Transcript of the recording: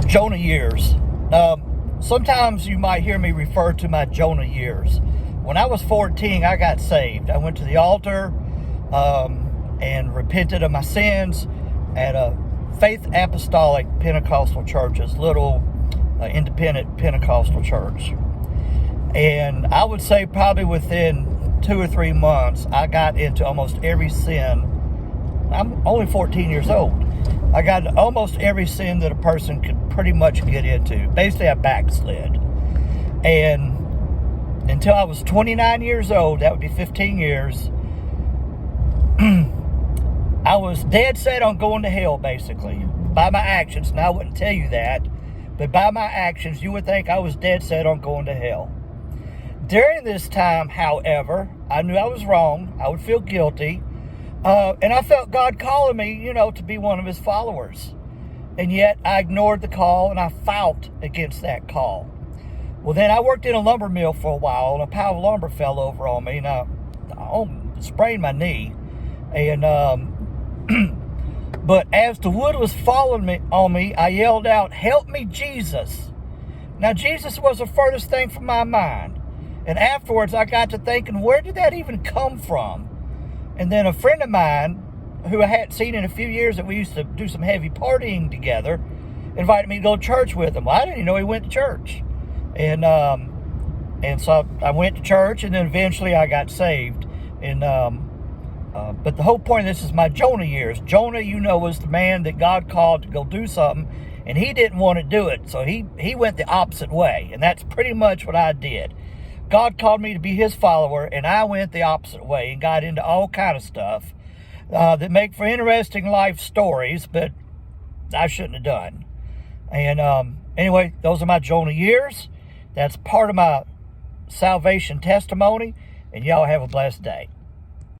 Jonah Years. Sometimes you might hear me refer to my Jonah Years. When I was 14, I got saved. I went to the altar and repented of my sins at a Faith Apostolic Pentecostal church, little independent Pentecostal church. And I would say probably within 2 or 3 months, I got into almost every sin. I'm only 14 years old. I got into almost every sin that a person could pretty much get into. Basically, I backslid. And until I was 29 years old, that would be 15 years, I was dead set on going to hell, basically, by my actions. Now, I wouldn't tell you that, but by my actions, you would think I was dead set on going to hell. During this time, however, I knew I was wrong. I would feel guilty. And I felt God calling me, to be one of his followers. And yet I ignored the call and I fought against that call. Well, then I worked in a lumber mill for a while and a pile of lumber fell over on me and I sprained my knee. And, but as the wood was falling on me, I yelled out, "Help me, Jesus." Now, Jesus was the furthest thing from my mind. And afterwards I got to thinking, where did that even come from? And then a friend of mine, who I hadn't seen in a few years, that we used to do some heavy partying together, invited me to go to church with him. Well, I didn't even know he went to church. And so I went to church, and then eventually I got saved. And but the whole point of this is my Jonah years. Jonah, was the man that God called to go do something, and he didn't want to do it. So he went the opposite way, and that's pretty much what I did. God called me to be his follower, and I went the opposite way and got into all kind of stuff that make for interesting life stories, but I shouldn't have done. And anyway, those are my Jonah years. That's part of my salvation testimony, and y'all have a blessed day.